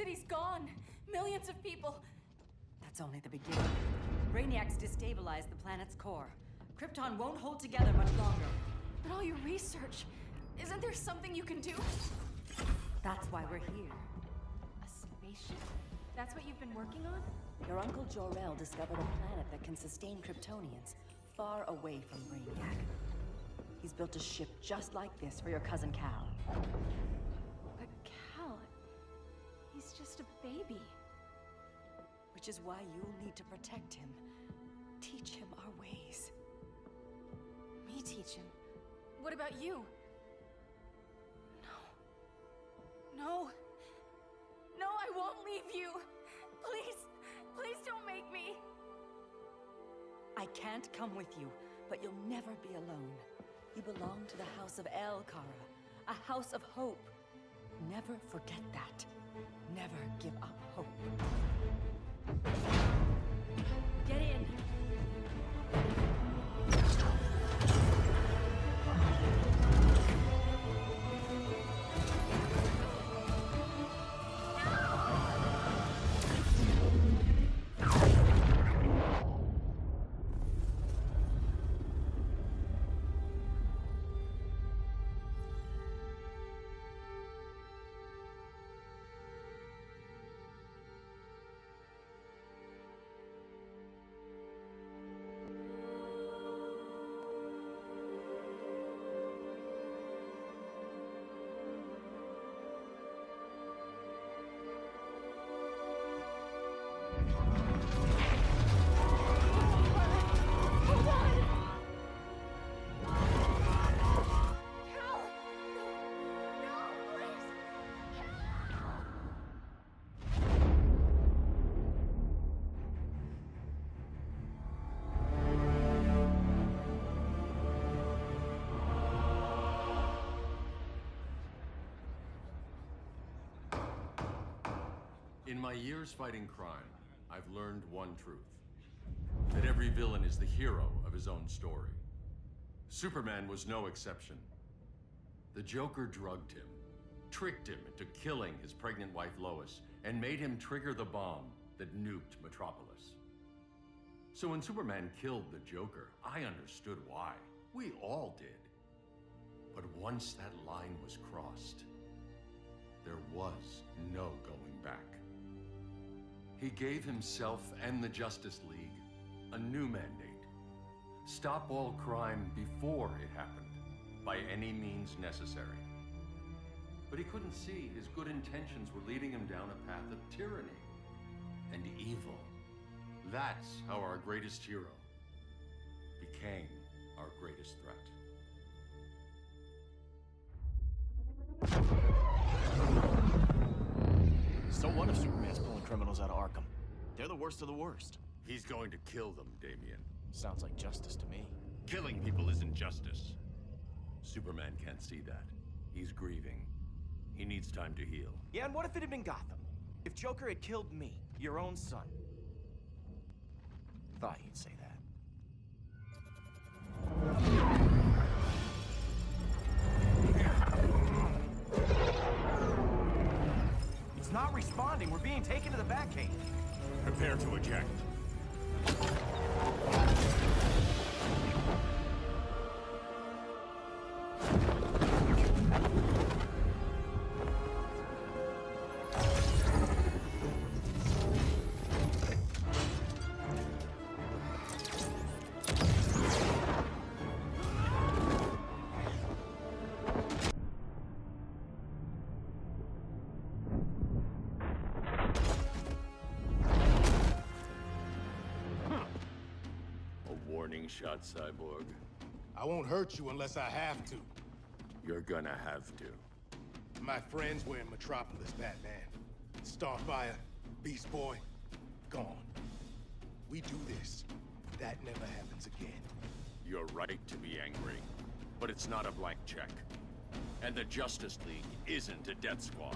city's gone. Millions of people. That's only the beginning. Brainiac's destabilized the planet's core. Krypton won't hold together much longer. But all your research, isn't there something you can do? That's why we're here. A spaceship? That's what you've been working on? Your Uncle Jor-El discovered a planet that can sustain Kryptonians, far away from Brainiac. He's built a ship just like this for your cousin Cal. But Cal, he's just a baby. Which is why you'll need to protect him. Teach him our ways. Me teach him? What about you? No. No, I won't leave you. Please, please don't make me. I can't come with you, but you'll never be alone. You belong to the House of El Kara, a house of hope. Never forget that. Never give up hope. Get in. In my years fighting crime, I've learned one truth. That every villain is the hero of his own story. Superman was no exception. The Joker drugged him, tricked him into killing his pregnant wife Lois, and made him trigger the bomb that nuked Metropolis. So when Superman killed the Joker, I understood why. We all did. But once that line was crossed, there was no going back. He gave himself and the Justice League a new mandate. Stop all crime before it happened, by any means necessary. But he couldn't see his good intentions were leading him down a path of tyranny and evil. That's how our greatest hero became our greatest threat. So what if Superman's pulling criminals out of Arkham? They're the worst of the worst. He's going to kill them, Damian. Sounds like justice to me. Killing people isn't justice. Superman can't see that. He's grieving. He needs time to heal. Yeah, and what if it had been Gotham? If Joker had killed me, your own son? Thought you'd say that. It's not responding. We're being taken to the Batcave. Prepare to eject. Warning shot, Cyborg. I won't hurt you unless I have to. You're gonna have to. My friends were in Metropolis, Batman. Starfire, Beast Boy, gone. We do this. That never happens again. You're right to be angry, but it's not a blank check. And the Justice League isn't a death squad.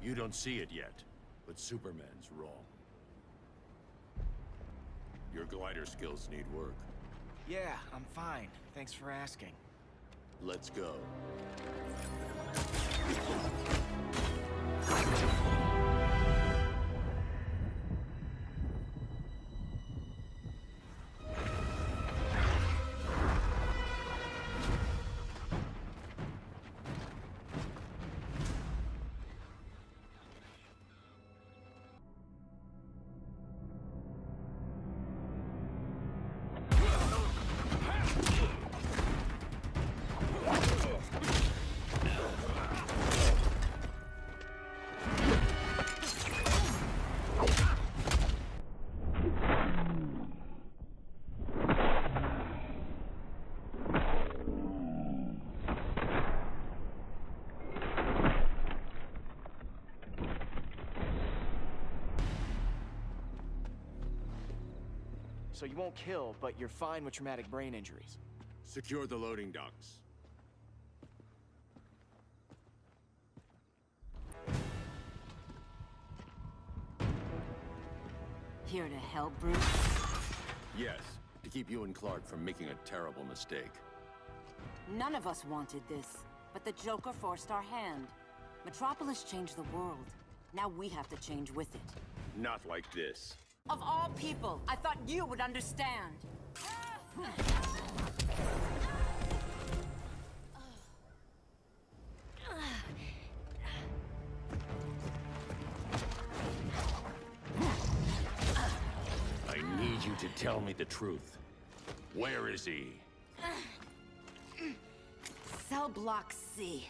You don't see it yet, but Superman's wrong. Your glider skills need work. Yeah, I'm fine. Thanks for asking. Let's go. So you won't kill, but you're fine with traumatic brain injuries. Secure the loading docks. Here to help, Bruce? Yes, to keep you and Clark from making a terrible mistake. None of us wanted this, but the Joker forced our hand. Metropolis changed the world. Now we have to change with it. Not like this. Of all people, I thought you would understand. I need you to tell me the truth. Where is he? Cell block C.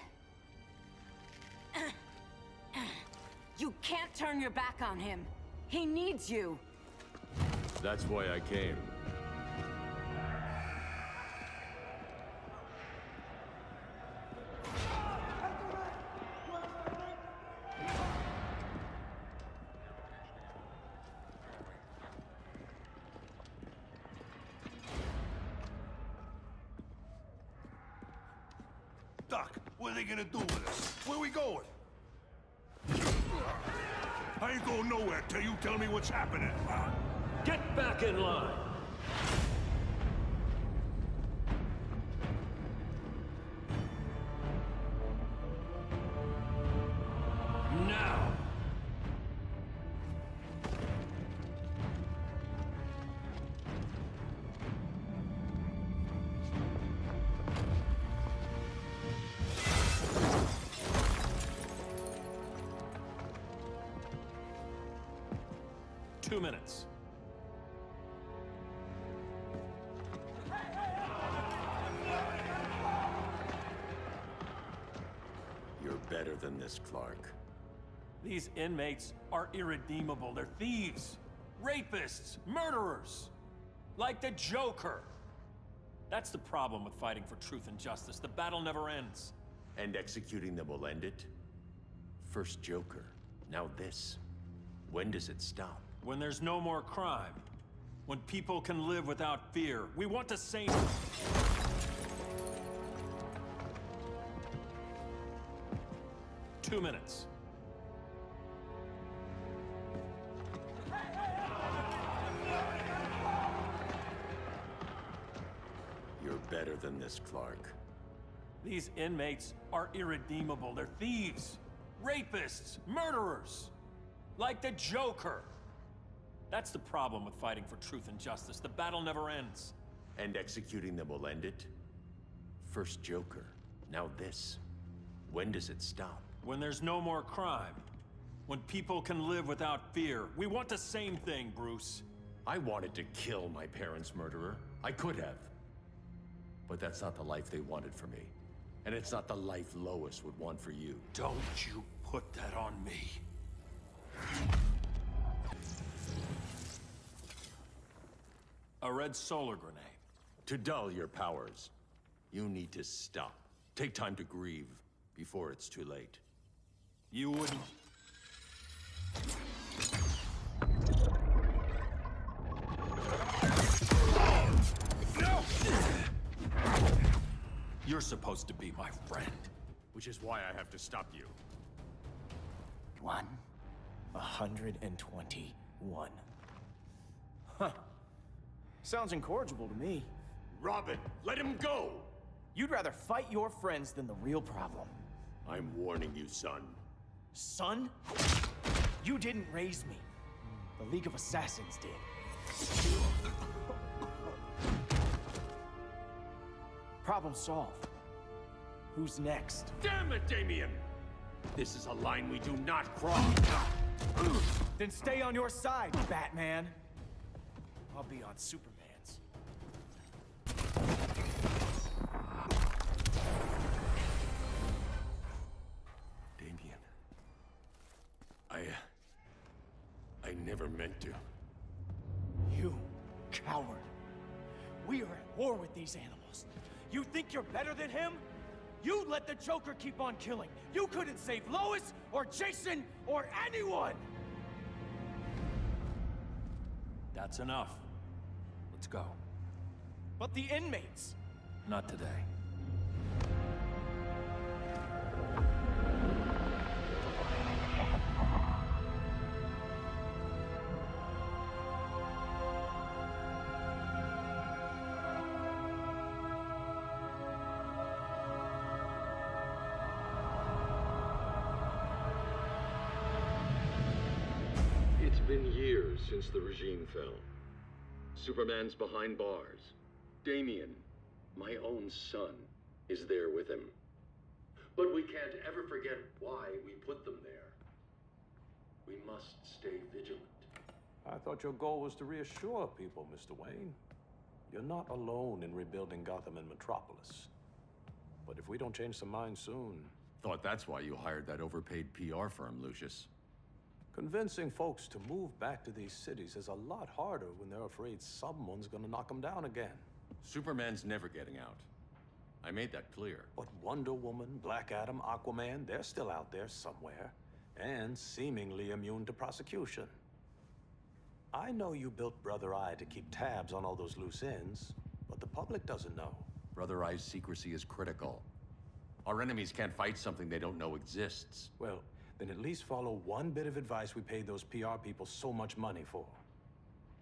You can't turn your back on him. He needs you. That's why I came. Doc, what are they gonna do with us? Where we going? I ain't going nowhere till you tell me what's happening. Get back in line! Now! Two minutes. You're better than this, Clark. These inmates are irredeemable. They're thieves, rapists, murderers. Like the Joker. That's the problem with fighting for truth and justice. The battle never ends. And executing them will end it? First Joker, now this. When does it stop? When there's no more crime. When people can live without fear. We want the same... 2 minutes. You're better than this, Clark. These inmates are irredeemable. They're thieves, rapists, murderers. Like the Joker. That's the problem with fighting for truth and justice. The battle never ends. And executing them will end it? First Joker, now this. When does it stop? When there's no more crime. When people can live without fear. We want the same thing, Bruce. I wanted to kill my parents' murderer. I could have. But that's not the life they wanted for me. And it's not the life Lois would want for you. Don't you put that on me. A red solar grenade. To dull your powers, you need to stop. Take time to grieve before it's too late. You wouldn't... No! You're supposed to be my friend. Which is why I have to stop you. 121. Huh. Sounds incorrigible to me. Robin, let him go! You'd rather fight your friends than the real problem. I'm warning you, son. Son? You didn't raise me. The League of Assassins did. Problem solved. Who's next? Damn it, Damien! This is a line we do not cross. Then stay on your side, Batman. I'll be on Superman's. Damien. I never meant to. You coward. We are at war with these animals. You think you're better than him? You let the Joker keep on killing. You couldn't save Lois, or Jason, or anyone! That's enough. Let's go. But the inmates. Not today. It's been years since the regime fell. Superman's behind bars. Damien, my own son, is there with him. But we can't ever forget why we put them there. We must stay vigilant. I thought your goal was to reassure people, Mr. Wayne. You're not alone in rebuilding Gotham and Metropolis. But if we don't change some minds soon... Thought that's why you hired that overpaid PR firm, Lucius. Convincing folks to move back to these cities is a lot harder when they're afraid someone's gonna knock them down again. Superman's never getting out. I made that clear. But Wonder Woman, Black Adam, Aquaman, they're still out there somewhere. And seemingly immune to prosecution. I know you built Brother Eye to keep tabs on all those loose ends, but the public doesn't know. Brother Eye's secrecy is critical. Our enemies can't fight something they don't know exists. Well, then at least follow one bit of advice we paid those PR people so much money for.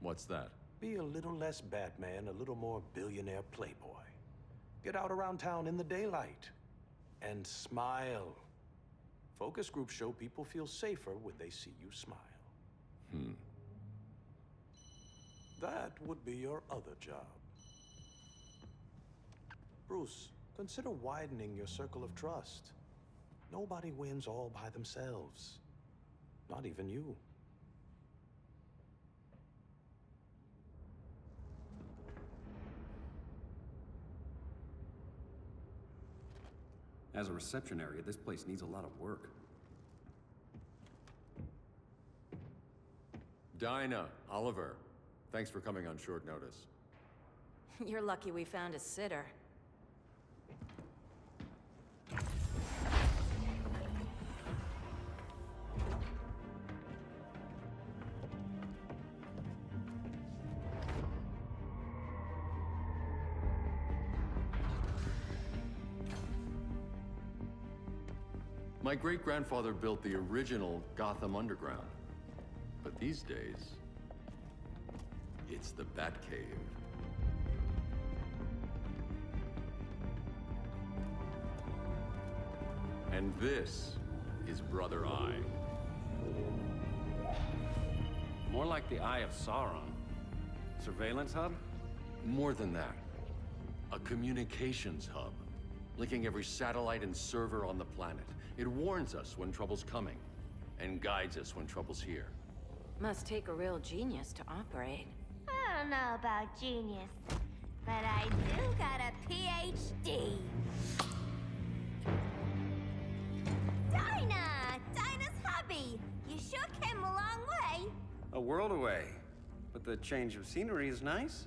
What's that? Be a little less Batman, a little more billionaire playboy. Get out around town in the daylight. And smile. Focus groups show people feel safer when they see you smile. That would be your other job. Bruce, consider widening your circle of trust. Nobody wins all by themselves. Not even you. As a reception area, this place needs a lot of work. Dinah, Oliver, thanks for coming on short notice. You're lucky we found a sitter. My great-grandfather built the original Gotham Underground. But these days, it's the Batcave. And this is Brother Eye. More like the Eye of Sauron. Surveillance hub? More than that. A communications hub, linking every satellite and server on the planet. It warns us when trouble's coming, and guides us when trouble's here. Must take a real genius to operate. I don't know about genius, but I do got a PhD. Dinah's hubby! You sure came a long way. A world away. But the change of scenery is nice.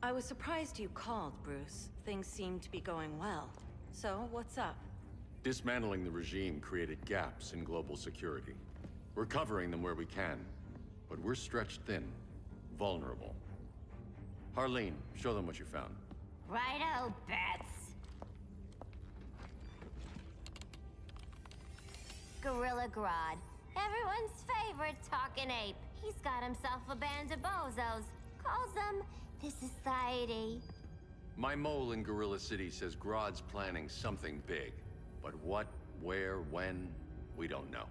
I was surprised you called, Bruce. Things seem to be going well. So, what's up? Dismantling the regime created gaps in global security. We're covering them where we can, but we're stretched thin, vulnerable. Harleen, show them what you found. Righto, Bats. Gorilla Grodd. Everyone's favorite talking ape. He's got himself a band of bozos. Calls them the Society. My mole in Gorilla City says Grodd's planning something big. But what? Where, when, we don't know.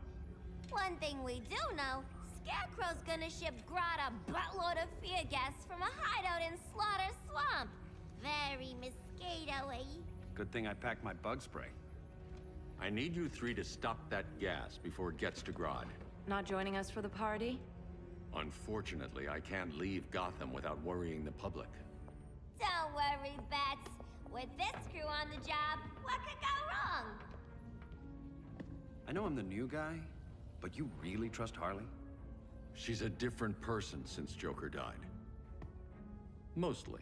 One thing we do know, Scarecrow's gonna ship Grodd a buttload of fear gas from a hideout in Slaughter Swamp. Very mosquito-y. Good thing I packed my bug spray. I need you three to stop that gas before it gets to Grodd. Not joining us for the party? Unfortunately, I can't leave Gotham without worrying the public. Don't worry, Bats. With this crew on the job, what could go wrong? I know I'm the new guy, but you really trust Harley? She's a different person since Joker died. Mostly.